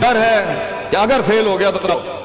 डर है कि अगर फेल हो गया तो क्या होगा,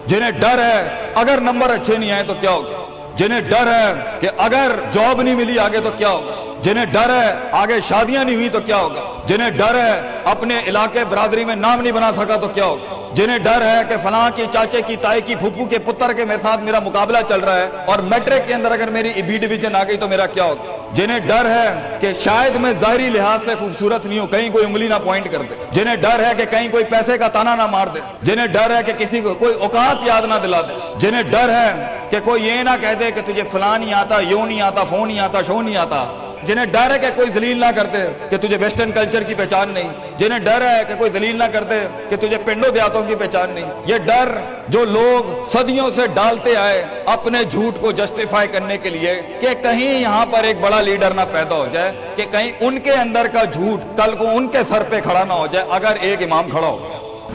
जिन्हें डर है अगर नंबर अच्छे नहीं आए तो क्या होगा, जिन्हें डर है कि अगर जॉब नहीं मिली आगे तो क्या होगा, जिन्हें डर है आगे शादियां नहीं हुई तो क्या होगा, जिन्हें डर है अपने इलाके बरादरी में नाम नहीं बना सका तो क्या होगा, जिन्हें डर है कि फलां की चाचे की ताई की फूफू के पुत्र के मेरे साथ मेरा मुकाबला चल रहा है और मैट्रिक के अंदर अगर मेरी बी डिवीजन आ गई तो मेरा क्या होगा, जिन्हें डर है कि शायद मैं ज़ाहिरी लिहाज से खूबसूरत नहीं हूं, कहीं कोई उंगली ना पॉइंट कर दे, जिन्हें डर है कि कहीं कोई पैसे का ताना ना मार दे, जिन्हें डर है कि किसी को कोई औकात याद ना दिला दे, जिन्हें डर है कि कोई ये ना कह दे कि तुझे फलां नहीं आता, यूं नहीं आता, फोन नहीं आता, शो नहीं आता, जिन्हें डर है कि कोई जलील ना करते कि तुझे वेस्टर्न कल्चर की पहचान नहीं, जिन्हें डर है कि कोई जलील ना करते कि तुझे पिंडों देहातों की पहचान नहीं, ये डर जो लोग सदियों से डालते आए अपने झूठ को जस्टिफाई करने के लिए कि कहीं यहाँ पर एक बड़ा लीडर ना पैदा हो जाए, कि कहीं उनके अंदर का झूठ कल को उनके सर पे खड़ा ना हो जाए अगर एक इमाम खड़ा हो,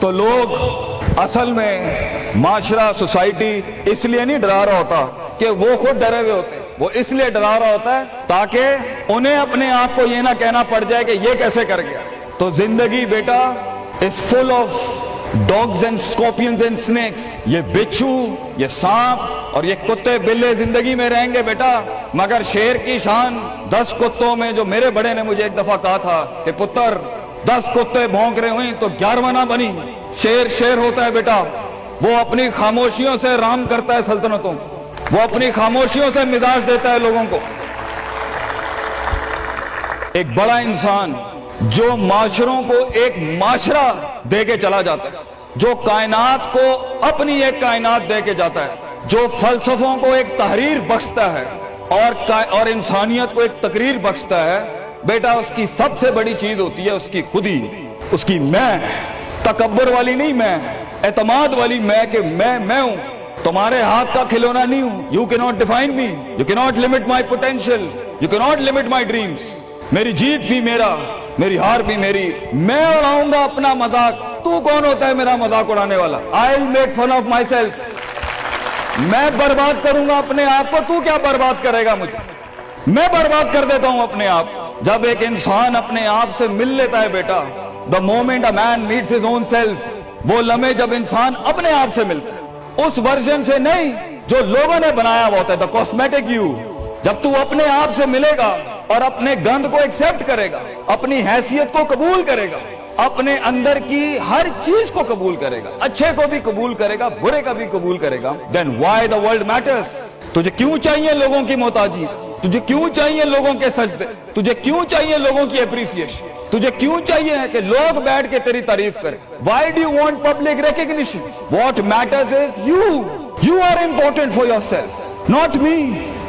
तो लोग असल में माशरा सोसाइटी इसलिए नहीं डरा रहा होता कि वो खुद डरे हुए होते, वो इसलिए डरा रहा होता है ताकि उन्हें अपने आप को ये ना कहना पड़ जाए कि ये कैसे कर गया। तो जिंदगी बेटा is full of dogs and scorpions and snakes, ये बिच्छू, ये सांप और ये कुत्ते बिल्ले जिंदगी में रहेंगे बेटा, मगर शेर की शान 10 कुत्तों में, जो मेरे बड़े ने मुझे एक दफा कहा था कि पुत्र 10 कुत्ते भौंक रहे हुए तो 11वां ना बनी, शेर शेर होता है बेटा, वो अपनी खामोशियों से राम करता है सल्तनतों, वो अपनी खामोशियों से मिजाज देता है लोगों को। एक बड़ा इंसान जो माशरों को एक माशरा दे के चला जाता है, जो कायनात को अपनी एक कायनात दे के जाता है, जो फलसफों को एक तहरीर बख्शता है और इंसानियत को एक तकरीर बख्शता है, बेटा उसकी सबसे बड़ी चीज होती है उसकी खुदी, उसकी मैं, तकब्बुर वाली नहीं मैं, एतमाद वाली मैं कि मैं हूं, तुम्हारे हाथ का खिलौना नहीं हूं, you can not define me, you can not limit my potential, you can not limit my dreams, मेरी जीत भी मेरा, मेरी हार भी मेरी, मैं उड़ाऊंगा अपना मजाक, तू कौन होता है मेरा मजाक उड़ाने वाला, I will make fun of myself, मैं बर्बाद करूंगा अपने आप को, तू क्या बर्बाद करेगा मुझे, मैं बर्बाद कर देता हूं अपने आप। जब एक इंसान अपने आप से मिल लेता है बेटा, the moment a man meets his own self, वो लम्हे जब इंसान अपने आप से मिलता है, उस वर्जन से नहीं जो लोगों ने बनाया हुआ होता है, द कॉस्मेटिक यू, जब तू अपने आप से मिलेगा और अपने गंध को एक्सेप्ट करेगा, अपनी हैसियत को कबूल करेगा, अपने अंदर की हर चीज को कबूल करेगा, अच्छे को भी कबूल करेगा, बुरे का भी कबूल करेगा, then why the world matters. तुझे क्यों चाहिए लोगों की मोहताजी, तुझे क्यों चाहिए लोगों के सजदे, तुझे क्यों चाहिए लोगों की अप्रिसिएशन, तुझे क्यों चाहिए कि लोग बैठ के तेरी तारीफ करें, why do you want public recognition, what matters is you are important for yourself, not me,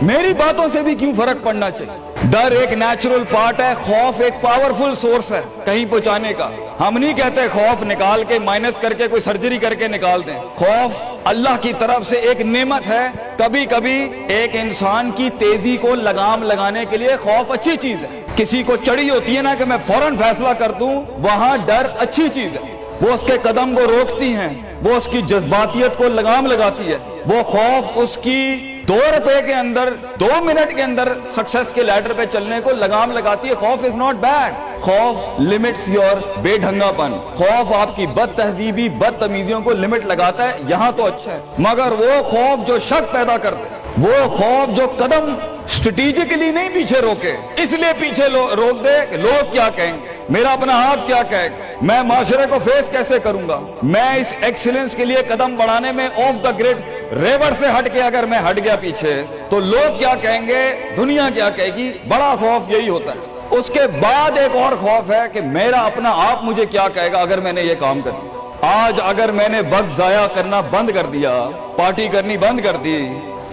मेरी बातों से भी क्यों फर्क पड़ना चाहिए। डर एक नेचुरल पार्ट है, खौफ एक पावरफुल सोर्स है कहीं पहुंचाने का। हम नहीं कहते खौफ निकाल के माइनस करके कोई सर्जरी करके निकाल दें, खौफ अल्लाह की तरफ से एक नेमत है। कभी कभी एक इंसान की तेजी को लगाम लगाने के लिए खौफ अच्छी चीज है। किसी को चढ़ी होती है ना कि मैं फौरन फैसला कर दूं, वहां डर अच्छी चीज है, वो उसके कदम को रोकती हैं, वो उसकी जज्बातियत को लगाम लगाती है। वो खौफ उसकी 2 रुपए के अंदर 2 मिनट के अंदर सक्सेस के लैडर पे चलने को लगाम लगाती है। खौफ इज नॉट बैड, खौफ लिमिट्स योर बेढंगापन, खौफ आपकी बद तहजीबी बदतमीजियों को लिमिट लगाता है, यहां तो अच्छा है। मगर वो खौफ जो शक पैदा करते, वो खौफ जो कदम स्ट्रेटेजिकली नहीं पीछे रोके, इसलिए पीछे रोक दे कि लोग क्या कहेंगे, मेरा अपना हाथ क्या कहेगा, मैं माशरे को फेस कैसे करूंगा, मैं इस एक्सीलेंस के लिए कदम बढ़ाने में ऑफ द ग्रिड रेवर से हट के अगर मैं हट गया पीछे तो लोग क्या कहेंगे, दुनिया क्या कहेगी। बड़ा खौफ यही होता है। उसके बाद एक और खौफ है कि मेरा अपना आप मुझे क्या कहेगा अगर मैंने ये काम कर दिया। आज अगर मैंने वक्त जाया करना बंद कर दिया, पार्टी करनी बंद कर दी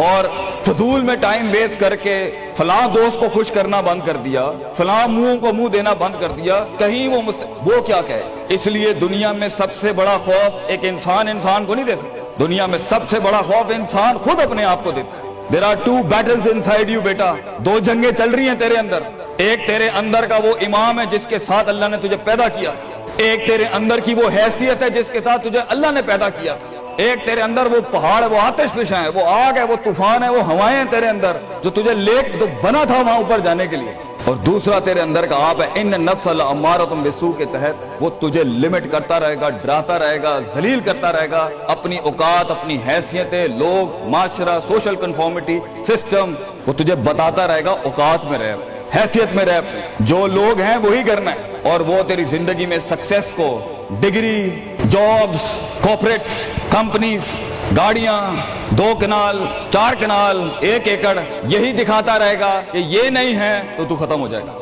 और फजूल में टाइम वेस्ट करके फलां दोस्त को खुश करना बंद कर दिया, फलां मुंह को मुंह देना बंद कर दिया, कहीं वो क्या कहे। इसलिए दुनिया में सबसे बड़ा खौफ एक इंसान को नहीं दे सकता। दुनिया में सबसे बड़ा खौफ इंसान खुद अपने आप को देता है। There are 2 battles inside you बेटा, 2 जंगें चल रही हैं तेरे अंदर। एक तेरे अंदर का वो इमाम है जिसके साथ अल्लाह ने तुझे पैदा किया, एक तेरे अंदर की वो हैसियत है जिसके साथ तुझे अल्लाह ने पैदा किया था, एक तेरे अंदर वो पहाड़, वो आतिशफिशा है, वो आग है, वो तूफान है, वो हवाएं हैं तेरे अंदर जो तुझे लेक जो बना था वहां ऊपर जाने के लिए। اور دوسرا تیرے اندر کا آپ ہے ان نفس لامارۃ بالسوء کے تحت وہ تجھے لمٹ کرتا رہے گا، ڈراتا رہے گا، ذلیل کرتا رہے گا، اپنی اوقات، اپنی حیثیتیں، لوگ، معاشرہ، سوشل کنفارمیٹی، سسٹم، وہ تجھے بتاتا رہے گا اوقات میں رہ، حیثیت میں رہ، جو لوگ ہیں وہی کرنا ہے، اور وہ تیری زندگی میں سکسیس کو، ڈگری، جابز، کارپوریٹس، کمپنیز، گاڑیاں، 2 کنال، 4 کنال، 1 ایکڑ، یہی دکھاتا رہے گا کہ یہ نہیں ہے تو ختم ہو جائے گا۔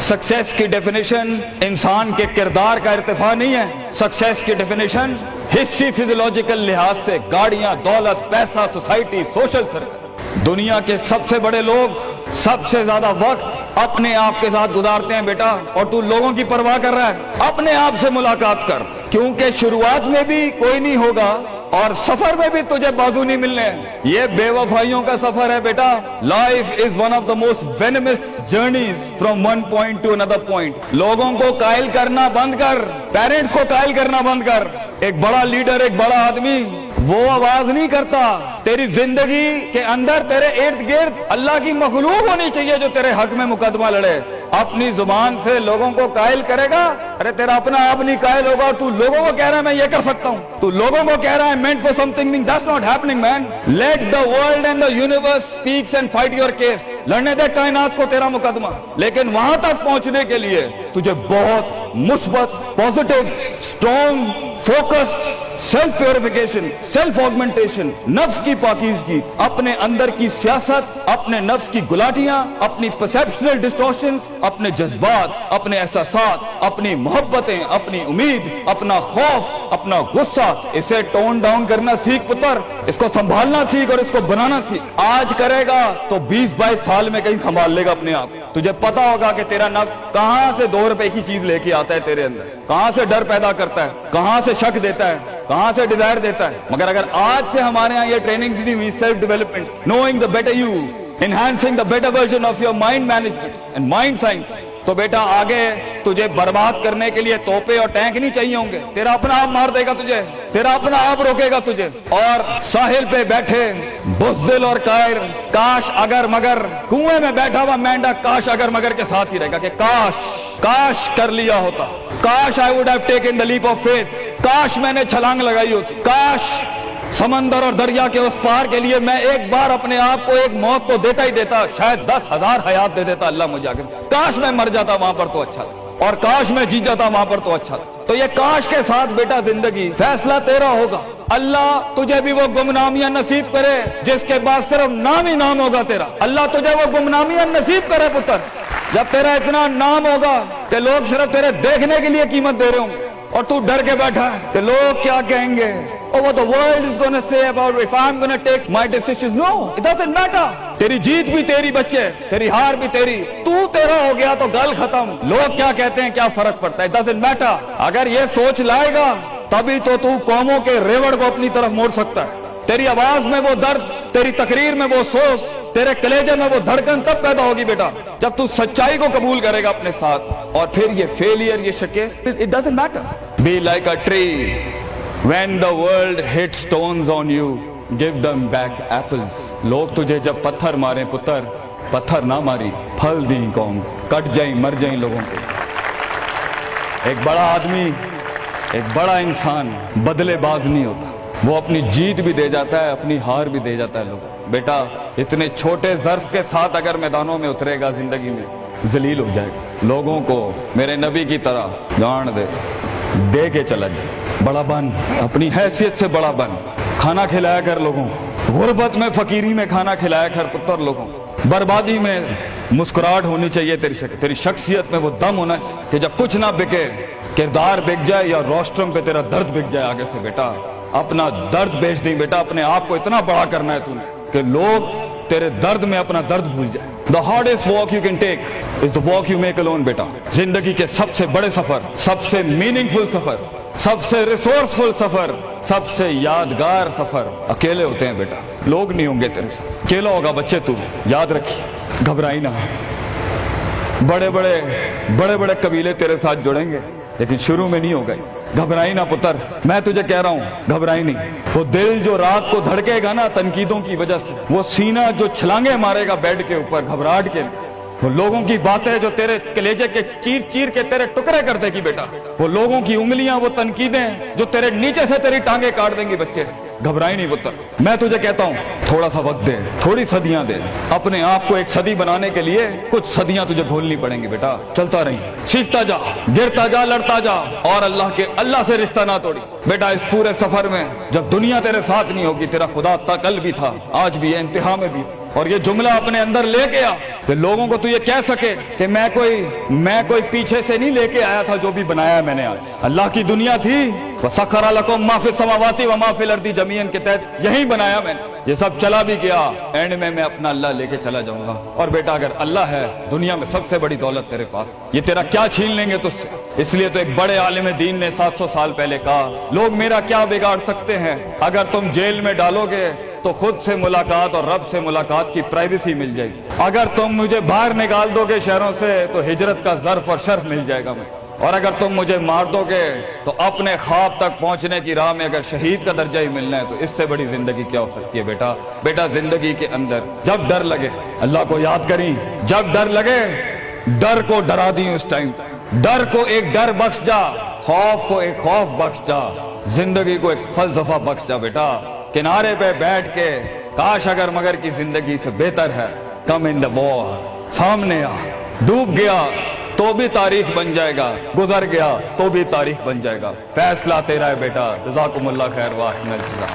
سکسیس کی ڈیفینیشن انسان کے کردار کا ارتفاع نہیں ہے، سکسیس کی ڈیفینیشن حصی فزیولوجیکل لحاظ سے گاڑیاں، دولت، پیسہ، سوسائٹی، سوشل سرکل۔ دنیا کے سب سے بڑے لوگ سب سے زیادہ وقت اپنے آپ کے ساتھ گزارتے ہیں بیٹا، اور تو لوگوں کی پرواہ کر رہا ہے؟ اپنے آپ سے ملاقات کر، کیونکہ شروعات میں بھی کوئی نہیں ہوگا اور سفر میں بھی تجھے بازو نہیں ملنے ہیں۔ یہ بے وفائیوں کا سفر ہے بیٹا۔ Life is one of the most venomous journeys from one point to another point. لوگوں کو قائل کرنا بند کر، پیرنٹس کو قائل کرنا بند کر۔ ایک بڑا لیڈر، ایک بڑا آدمی وہ آواز نہیں کرتا، تیری زندگی کے اندر تیرے ارد گرد اللہ کی مخلوق ہونی چاہیے جو تیرے حق میں مقدمہ لڑے۔ اپنی زبان سے لوگوں کو قائل کرے گا، ارے تیرا اپنا آپ نہیں قائل ہوگا۔ تو لوگوں کو کہہ رہا ہے میں یہ کر سکتا ہوں، تو لوگوں کو کہہ رہا ہے meant for something mean that's not happening man. Let the world and the universe speaks and fight your case. لڑنے دے کائنات کو تیرا مقدمہ، لیکن وہاں تک پہنچنے کے لیے تجھے بہت مثبت، positive, strong, focused, self purification, self augmentation, نفس کی پاکیزگی، اپنے اندر کی سیاست، اپنے نفس کی گلاٹیاں، اپنی پرسیپشنل ڈسٹورشنز، اپنے جذبات، اپنے احساسات، اپنی محبتیں، اپنی امید، اپنا خوف، اپنا غصہ، اسے ٹون ڈاؤن کرنا سیکھ پتر۔ اس کو سنبھالنا سیکھ اور اس کو بنانا سیکھ۔ آج کرے گا تو 20-22 سال میں کہیں سنبھال لے گا اپنے آپ۔ تجھے پتا ہوگا کہ تیرا نفس کہاں سے 2 روپے کی چیز لے کے آتا ہے تیرے اندر، کہاں سے ڈر پیدا کرتا ہے، کہاں سے شک دیتا ہے، کہاں سے ڈیزائر دیتا ہے۔ مگر اگر آج سے ہمارے ہاں یہ ٹریننگ دی ہوئی self development, knowing the better you, enhancing the better version of your mind management and mind science, تو بیٹا آگے تجھے برباد کرنے کے لیے توپے اور ٹینک نہیں چاہیے ہوں گے۔ تیرا اپنا آپ مار دے گا تجھے، تیرا اپنا آپ روکے گا تجھے۔ اور ساحل پہ بیٹھے بزدل اور قائر، کاش اگر مگر، کنویں میں بیٹھا ہوا مینڈا کاش اگر مگر کے ساتھ ہی رہے گا کہ کاش کر لیا ہوتا، کاش I would have taken the leap of faith، کاش میں نے چھلانگ لگائی ہوتی، کاش سمندر اور دریا کے اس پار کے لیے میں ایک بار اپنے آپ کو ایک موت تو دیتا ہی دیتا، شاید 10,000 حیات دے دیتا اللہ مجھے آگے، کاش میں مر جاتا وہاں پر تو اچھا تھا، اور کاش میں جیت جاتا وہاں پر تو اچھا تھا۔ تو یہ کاش کے ساتھ بیٹا زندگی، فیصلہ تیرا ہوگا۔ اللہ تجھے بھی وہ گمنامیاں نصیب کرے جس کے بعد صرف نام ہی نام ہوگا تیرا۔ اللہ تجھے وہ گمنامیاں نصیب کرے پتر، جب تیرا اتنا نام ہوگا کہ لوگ صرف تیرے دیکھنے کے لیے قیمت دے رہے ہوں گے، اور تو ڈر کے بیٹھا ہے کہ لوگ کیا کہیں گے، or what the world is going to say about if I'm going to take my decisions. No, it doesn't matter. تیری جیت بھی تیری بچے، تیری ہار بھی تیری، تو تیرا ہو گیا تو گل ختم۔ لوگ کیا کہتے ہیں کیا فرق پڑتا ہے، it doesn't matter۔ اگر یہ سوچ لائے گا تبھی تو قوموں کے ریوڑ کو اپنی طرف موڑ سکتا ہے۔ تیری آواز میں وہ درد، تیری تقریر میں وہ سوز، تیرے کلیجے میں وہ دھڑکن تب پیدا ہوگی بیٹا جب تو سچائی کو قبول کرے گا اپنے ساتھ۔ اور پھر یہ فیلئر، یہ شکست، it doesn't matter. Be like a tree. When the world hits stones on you, give them back apples. لوگ تجھے جب پتھر ماریں پتر، پتھر نہ ماری، پھل دیں قوم، کٹ جائیں مر جائیں لوگوں کے۔ ایک بڑا آدمی، ایک بڑا انسان بدلے باز نہیں ہوتا، وہ اپنی جیت بھی دے جاتا ہے، اپنی ہار بھی دے جاتا ہے لوگ۔ بیٹا اتنے چھوٹے ظرف کے ساتھ اگر میدانوں میں اترے گا زندگی میں، ذلیل ہو جائے گا۔ لوگوں کو میرے نبی کی طرح جان دے کے چلا جائے، بڑا بن، اپنی حیثیت سے بڑا بن، کھانا کھلایا کر لوگوں، غربت میں فقیری میں کھانا کھلایا کر پتر لوگوں، بربادی میں مسکراہٹ ہونی چاہیے تیری شخصیت میں وہ دم ہونا چاہیے کہ جب کچھ نہ بکے، کردار بک جائے یا روسٹرم پہ تیرا درد بک جائے آگے سے۔ بیٹا اپنا درد بیچ دیں بیٹا، اپنے آپ کو اتنا بڑا کرنا ہے تو نے کہ لوگ تیرے درد میں اپنا درد بھول جائے۔ The hardest walk you can take is the walk you make alone بیٹا۔ زندگی کے سب سے بڑے سفر، سب سے میننگ فل سفر، سب سے ریسورسفل سفر، سب سے یادگار سفر اکیلے ہوتے ہیں بیٹا، لوگ نہیں ہوں گے تیرے ساتھ، اکیلا ہوگا بچے تو، یاد رکھی، گھبرائی نہ۔ بڑے بڑے قبیلے تیرے ساتھ جڑیں گے لیکن شروع میں نہیں ہو گئے، گھبرائی نہ پتر، میں تجھے کہہ رہا ہوں گھبرائی نہیں۔ وہ دل جو رات کو دھڑکے گا نا تنقیدوں کی وجہ سے، وہ سینہ جو چھلانگے مارے گا بیڈ کے اوپر گھبراہٹ کے، वो लोगों की बातें जो तेरे कलेजे के चीर चीर के तेरे टुकड़े कर देगी बेटा, वो लोगों की उंगलियां, वो तनकीदें जो तेरे नीचे से तेरी टांगे काट देंगी बच्चे। घबराई नहीं पुत्र, मैं तुझे कहता हूँ थोड़ा सा वक्त दे, थोड़ी सदियां दे। अपने आप को एक सदी बनाने के लिए कुछ सदियां तुझे भूलनी पड़ेंगी बेटा। चलता रही, सीखता जा, गिरता जा, लड़ता जा, और अल्लाह से रिश्ता ना तोड़ी बेटा। इस पूरे सफर में जब दुनिया तेरे साथ नहीं होगी, तेरा खुदा कल भी था, आज भी है, इंतहा में भी। और ये जुमला अपने अंदर लेके आ कि लोगों को तू ये कह सके कि मैं कोई पीछे से नहीं लेके आया था, जो भी बनाया मैंने आज। अल्लाह की दुनिया थी, वसख्खरा लकुम मा फिस समावाति व मा फिल अर्दी जमीअन के तहत यही बनाया मैंने। ये सब चला भी गया, एंड में मैं अपना अल्लाह लेके चला जाऊंगा। और बेटा अगर अल्लाह है, दुनिया में सबसे बड़ी दौलत तेरे पास, ये तेरा क्या छीन लेंगे तुझसे। इसलिए तो एक बड़े आलिम दीन ने 700 साल पहले कहा, लोग मेरा क्या बिगाड़ सकते हैं, अगर तुम जेल में डालोगे तो खुद से मुलाकात और रब से मुलाकात की प्राइवेसी मिल जाएगी। अगर तुम मुझे बाहर निकाल दोगे शहरों से तो हिजरत का ज़र्फ और शर्फ मिल जाएगा मुझे। और अगर तुम मुझे मार दोगे तो अपने ख्वाब तक पहुंचने की राह में अगर शहीद का दर्जा ही मिलना है, तो इससे बड़ी जिंदगी क्या हो सकती है बेटा। बेटा जिंदगी के अंदर जब डर लगे, अल्लाह को याद करी, जब डर लगे, डर को डरा दी उस टाइम, डर को एक डर बख्श जा, खौफ को एक खौफ बख्श जा, जिंदगी को एक फलसफा बख्श जा बेटा। किनारे पे बैठ के काश अगर मगर की जिंदगी से बेहतर है, कम इन द वॉर, सामने आ। डूब गया तो भी तारीख बन जाएगा, गुजर गया तो भी तारीख बन जाएगा। फैसला तेरा है बेटा। जज़ाकुमुल्लाह खैर व अहसन जज़ा।